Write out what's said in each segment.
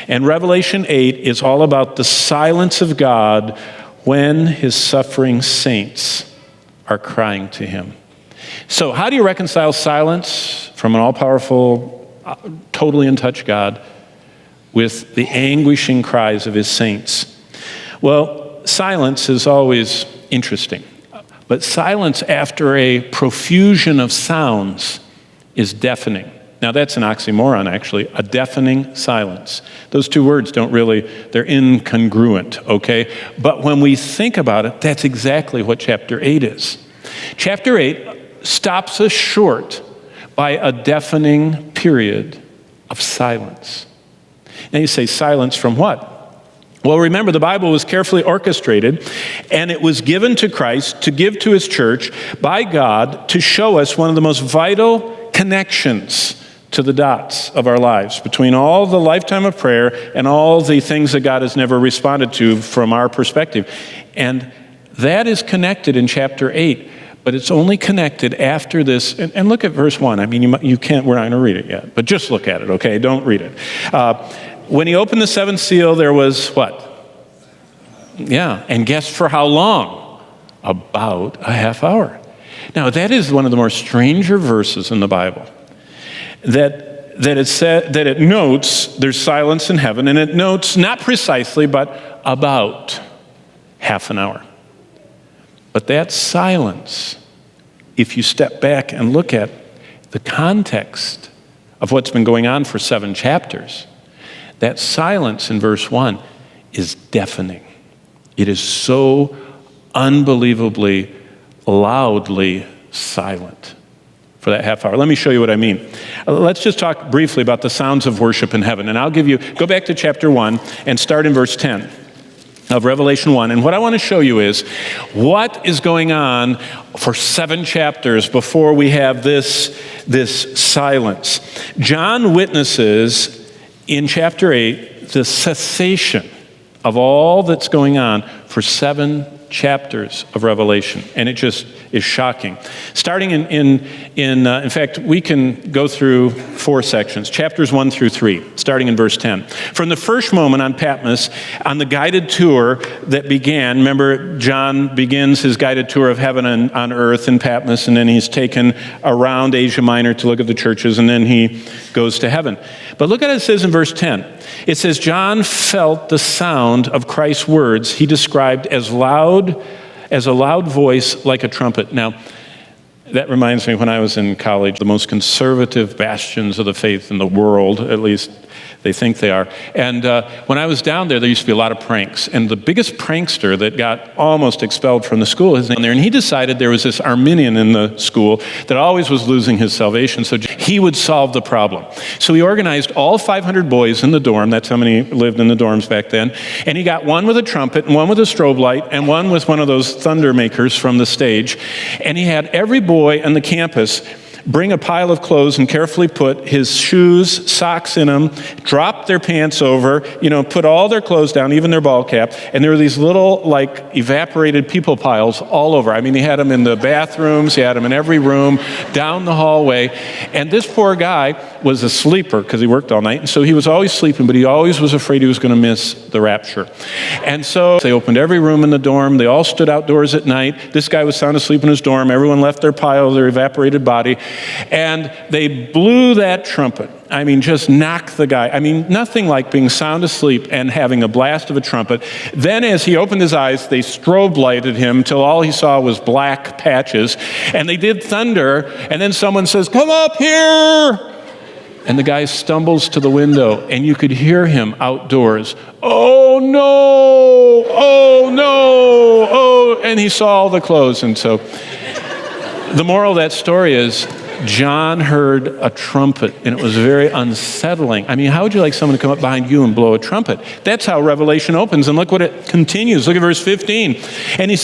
And Revelation 8 is all about the silence of God when his suffering saints are crying to him. So how do you reconcile silence from an all-powerful, totally in touch God with the anguishing cries of his saints? Well, silence is always interesting. But silence after a profusion of sounds is deafening. Now that's an oxymoron, actually, a deafening silence. Those two words they're incongruent, okay? But when we think about it, that's exactly what chapter 8 is. Chapter 8 stops us short by a deafening period of silence. Now you say, silence from what? Well, remember, the Bible was carefully orchestrated, and it was given to Christ to give to his church by God to show us one of the most vital connections to the dots of our lives between all the lifetime of prayer and all the things that God has never responded to from our perspective. And that is connected in chapter 8, but it's only connected after this. And look at verse 1. I mean, you can't, we're not going to read it yet, but just look at it, okay? Don't read it. When he opened the seventh seal, there was what? Yeah, and guess for how long? About a half hour. Now, that is one of the more stranger verses in the Bible. That it notes there's silence in heaven, and it notes not precisely, but about half an hour. But that silence, if you step back and look at the context of what's been going on for 7 chapters, that silence in verse 1 is deafening. It is so unbelievably, loudly silent for that half hour. Let me show you what I mean. Let's just talk briefly about the sounds of worship in heaven. And go back to chapter 1 and start in verse 10 of Revelation 1. And what I want to show you is what is going on for 7 chapters before we have this silence. John witnesses in chapter 8 the cessation of all that's going on for 7 chapters of Revelation, and it just is shocking. Starting in fact, we can go through 4 sections, chapters 1 through 3, starting in verse 10. From the first moment on Patmos, on the guided tour that began, remember, John begins his guided tour of heaven and on earth in Patmos, and then he's taken around Asia Minor to look at the churches, and then he goes to heaven. But look at what it says in verse 10. It says, John felt the sound of Christ's words he described as a loud voice like a trumpet. Now, that reminds me when I was in college, the most conservative bastions of the faith in the world, at least they think they are. And when I was down there used to be a lot of pranks. And the biggest prankster that got almost expelled from the school is in there. And he decided there was this Arminian in the school that always was losing his salvation. So he would solve the problem. So he organized all 500 boys in the dorm. That's how many lived in the dorms back then. And he got one with a trumpet and one with a strobe light and one with one of those thunder makers from the stage. And he had every boy on the campus bring a pile of clothes and carefully put his shoes, socks in them, drop their pants over, put all their clothes down, even their ball cap, and there were these little, evaporated people piles all over. I mean, he had them in the bathrooms, he had them in every room, down the hallway, and this poor guy was a sleeper because he worked all night, and so he was always sleeping, but he always was afraid he was going to miss the rapture. And so they opened every room in the dorm, they all stood outdoors at night, this guy was sound asleep in his dorm, everyone left their pile of their evaporated body, and they blew that trumpet. I mean, just knocked the guy. I mean, nothing like being sound asleep and having a blast of a trumpet. Then as he opened his eyes, they strobe lighted him till all he saw was black patches. And they did thunder, and then someone says, "Come up here!" And the guy stumbles to the window, and you could hear him outdoors. "Oh no! Oh no! Oh!" And he saw all the clothes. And so the moral of that story is, John heard a trumpet, and it was very unsettling. I mean, how would you like someone to come up behind you and blow a trumpet? That's how Revelation opens, and look what it continues. Look at verse 15. And he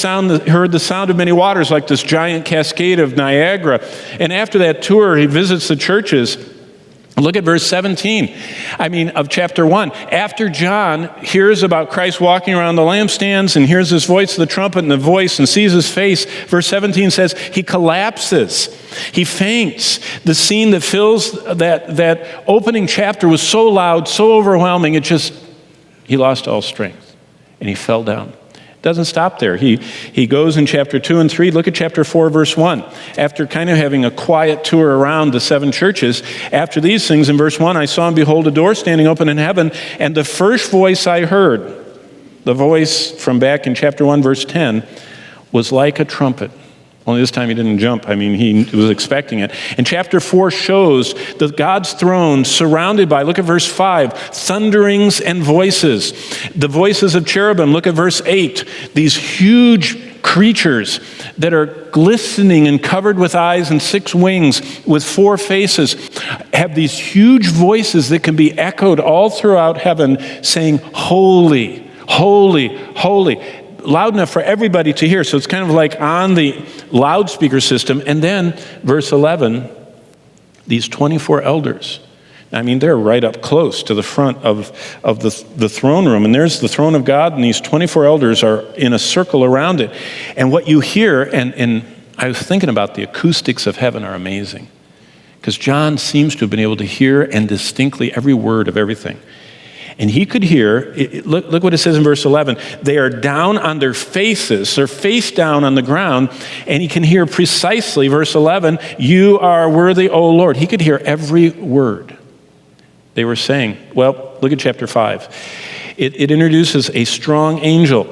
heard the sound of many waters, like this giant cascade of Niagara. And after that tour, he visits the churches, Look at verse 17, of chapter 1. After John hears about Christ walking around the lampstands and hears his voice of the trumpet and the voice and sees his face, verse 17 says, he collapses. He faints. The scene that fills that opening chapter was so loud, so overwhelming, he lost all strength and he fell down. Doesn't stop there. He goes in chapter 2 and 3. Look at chapter 4, verse 1. After kind of having a quiet tour around the 7 churches, after these things, in verse 1, I saw and behold a door standing open in heaven, and the first voice I heard, the voice from back in chapter 1, verse 10, was like a trumpet. Only this time he didn't jump. He was expecting it. And chapter 4 shows that God's throne surrounded by, look at verse 5, thunderings and voices. The voices of cherubim, look at verse 8. These huge creatures that are glistening and covered with eyes and 6 wings with 4 faces have these huge voices that can be echoed all throughout heaven saying, holy, holy, holy. Loud enough for everybody to hear. So it's kind of like on the loudspeaker system. And then, verse 11, these 24 elders. They're right up close to the front of the throne room. And there's the throne of God, and these 24 elders are in a circle around it. And what you hear, and I was thinking about the acoustics of heaven are amazing. Because John seems to have been able to hear and distinctly every word of everything. And he could hear, look what it says in verse 11, they are down on their faces, they're face down on the ground, and he can hear precisely, verse 11, you are worthy, O Lord. He could hear every word they were saying. Well, look at chapter 5. It introduces a strong angel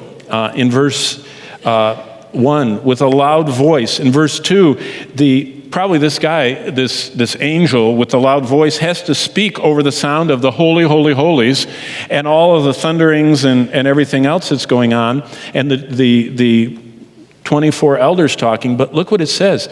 in verse 1 with a loud voice. In verse 2, probably this guy, this angel with the loud voice has to speak over the sound of the holy, holy, holies and all of the thunderings and everything else that's going on and the 24 elders talking. But look what it says.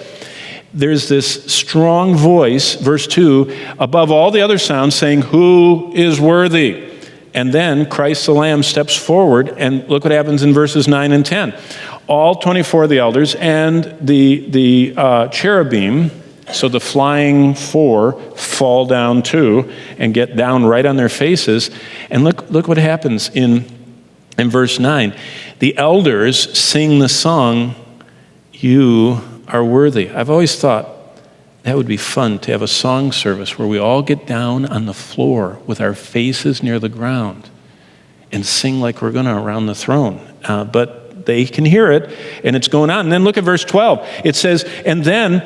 There's this strong voice, verse 2, above all the other sounds saying, who is worthy? And then Christ the Lamb steps forward, and look what happens in verses 9 and 10. All 24 of the elders and the cherubim, so the flying 4, fall down too and get down right on their faces. And look what happens in verse 9. The elders sing the song, you are worthy. I've always thought that would be fun to have a song service where we all get down on the floor with our faces near the ground and sing like we're going to around the throne. But they can hear it, and it's going on. And then look at verse 12. It says, and then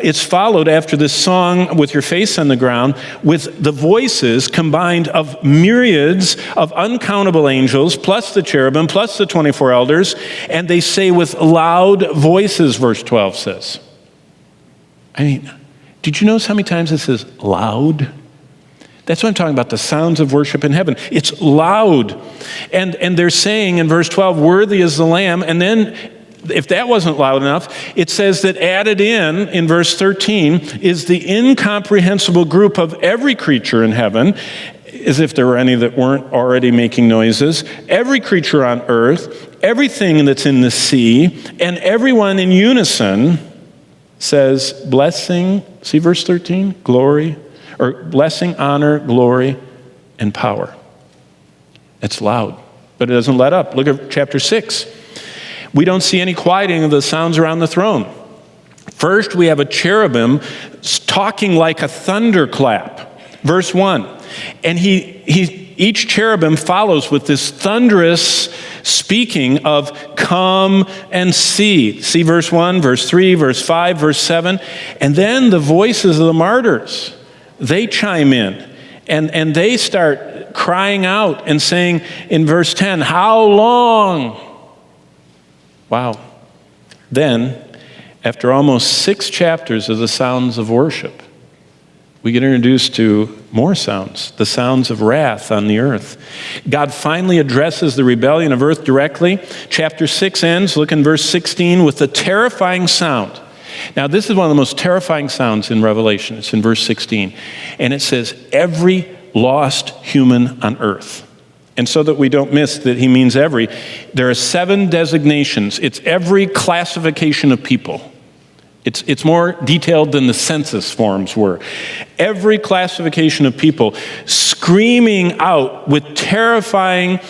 it's followed after this song with your face on the ground with the voices combined of myriads of uncountable angels, plus the cherubim, plus the 24 elders, and they say with loud voices, verse 12 says. Did you notice how many times it says loud? That's what I'm talking about, the sounds of worship in heaven. It's loud. And they're saying in verse 12, worthy is the Lamb. And then, if that wasn't loud enough, it says that added in verse 13, is the incomprehensible group of every creature in heaven, as if there were any that weren't already making noises, every creature on earth, everything that's in the sea, and everyone in unison says, blessing, see verse 13, glory, or blessing, honor, glory, and power. It's loud, but it doesn't let up. Look at chapter 6. We don't see any quieting of the sounds around the throne. First, we have a cherubim talking like a thunderclap. Verse 1. And each cherubim follows with this thunderous speaking of come and see. See verse 1, verse 3, verse 5, verse 7. And then the voices of the martyrs, they chime in. And they start crying out and saying in verse 10, how long? Wow. Then, after almost 6 chapters of the sounds of worship, we get introduced to more sounds, the sounds of wrath on the earth. God finally addresses the rebellion of earth directly. Chapter 6 ends, look in verse 16, with a terrifying sound. Now, this is one of the most terrifying sounds in Revelation. It's in verse 16. And it says, every lost human on earth. And so that we don't miss that he means every, there are 7 designations. It's every classification of people. It's more detailed than the census forms were. Every classification of people screaming out with terrifying,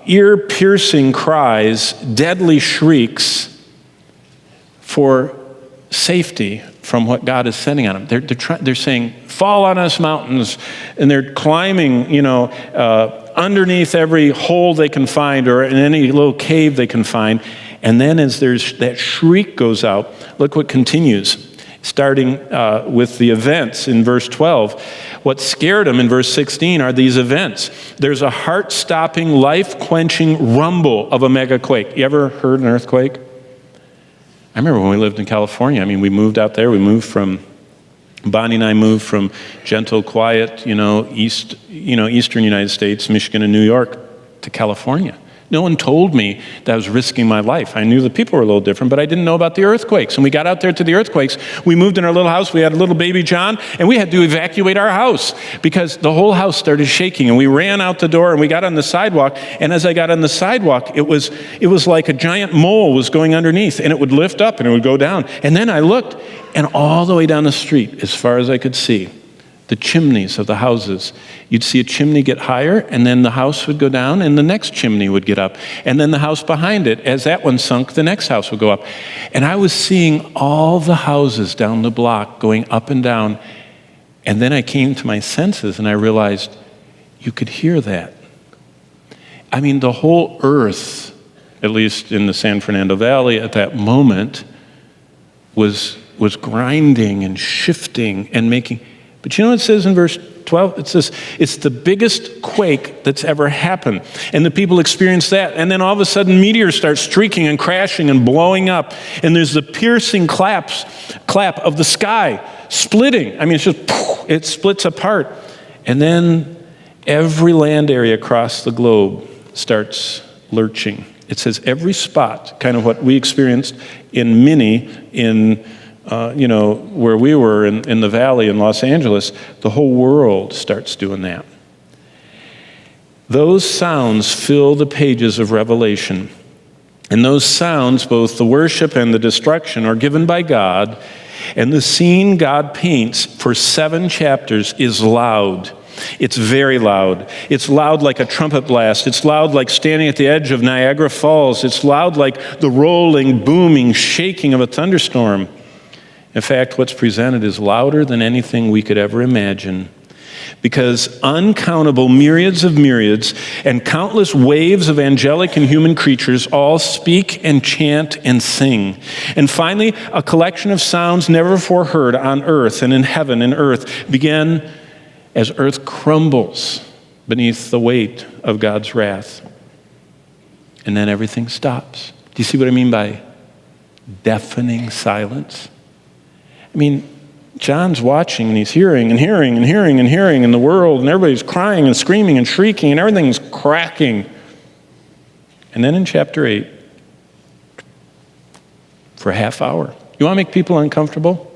ear-piercing cries, deadly shrieks for safety from what God is sending on them. They're saying, fall on us, mountains, and they're climbing, underneath every hole they can find or in any little cave they can find. And then as that shriek goes out, look what continues, starting with the events in verse 12. What scared them in verse 16 are these events. There's a heart-stopping, life-quenching rumble of a megaquake. You ever heard an earthquake? I remember when we lived in California. We moved out there. Bonnie and I moved from gentle, quiet, eastern United States, Michigan and New York, to California. No one told me that I was risking my life. I knew the people were a little different, but I didn't know about the earthquakes. And we got out there to the earthquakes. We moved in our little house. We had a little baby John, and we had to evacuate our house because the whole house started shaking. And we ran out the door, and we got on the sidewalk. And as I got on the sidewalk, it was like a giant mole was going underneath, and it would lift up, and it would go down. And then I looked, and all the way down the street, as far as I could see, the chimneys of the houses. You'd see a chimney get higher, and then the house would go down, and the next chimney would get up. And then the house behind it, as that one sunk, the next house would go up. And I was seeing all the houses down the block going up and down. And then I came to my senses, and I realized you could hear that. The whole earth, at least in the San Fernando Valley at that moment, was grinding and shifting and making... But you know what it says in verse 12? It says, it's the biggest quake that's ever happened. And the people experience that. And then all of a sudden, meteors start streaking and crashing and blowing up. And there's the piercing clap of the sky splitting. It's just, it splits apart. And then every land area across the globe starts lurching. It says every spot, kind of what we experienced in where we were in the valley in Los Angeles, the whole world starts doing that. Those sounds fill the pages of Revelation. And those sounds, both the worship and the destruction, are given by God. And the scene God paints for 7 chapters is loud. It's very loud. It's loud like a trumpet blast. It's loud like standing at the edge of Niagara Falls. It's loud like the rolling, booming, shaking of a thunderstorm. In fact, what's presented is louder than anything we could ever imagine, because uncountable myriads of myriads and countless waves of angelic and human creatures all speak and chant and sing. And finally, a collection of sounds never before heard on earth and in heaven and earth begin as earth crumbles beneath the weight of God's wrath. And then everything stops. Do you see what I mean by deafening silence? John's watching and he's hearing and hearing and hearing and hearing in the world, and everybody's crying and screaming and shrieking and everything's cracking. And then in chapter 8, for a half hour, you want to make people uncomfortable?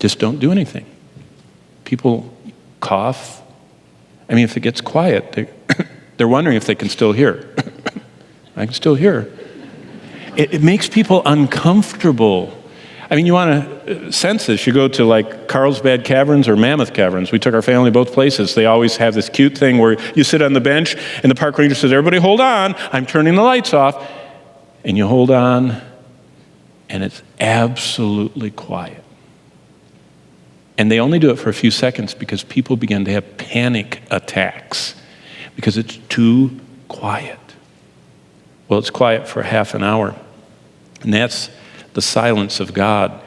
Just don't do anything. People cough. If it gets quiet, they're wondering if they can still hear. I can still hear. It makes people uncomfortable. You want to sense this. You go to like Carlsbad Caverns or Mammoth Caverns. We took our family both places. They always have this cute thing where you sit on the bench and the park ranger says, everybody hold on, I'm turning the lights off. And you hold on and it's absolutely quiet. And they only do it for a few seconds because people begin to have panic attacks because it's too quiet. Well, it's quiet for half an hour. And that's the silence of God.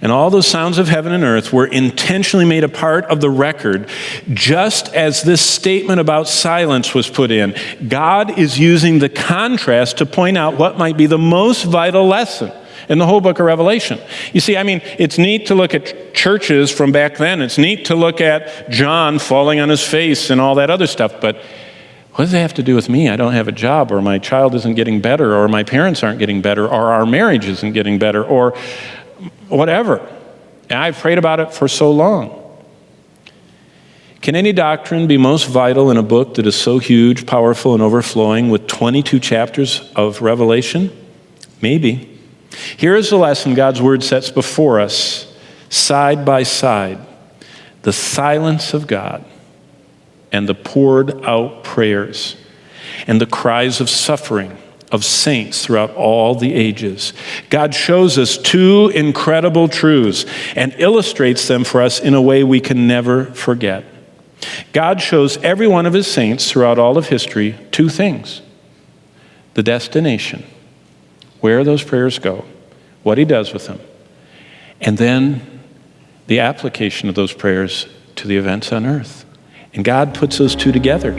And all those sounds of heaven and earth were intentionally made a part of the record, just as this statement about silence was put in. God is using the contrast to point out what might be the most vital lesson in the whole book of Revelation. You see, it's neat to look at churches from back then. It's neat to look at John falling on his face and all that other stuff, but what does that have to do with me? I don't have a job, or my child isn't getting better, or my parents aren't getting better, or our marriage isn't getting better, or whatever. And I've prayed about it for so long. Can any doctrine be most vital in a book that is so huge, powerful, and overflowing with 22 chapters of revelation? Maybe. Here is the lesson God's word sets before us, side by side. The silence of God and the poured out prayers and the cries of suffering of saints throughout all the ages. God shows us two incredible truths and illustrates them for us in a way we can never forget. God shows every one of his saints throughout all of history two things: the destination, where those prayers go, what he does with them, and then the application of those prayers to the events on earth. And God puts those two together.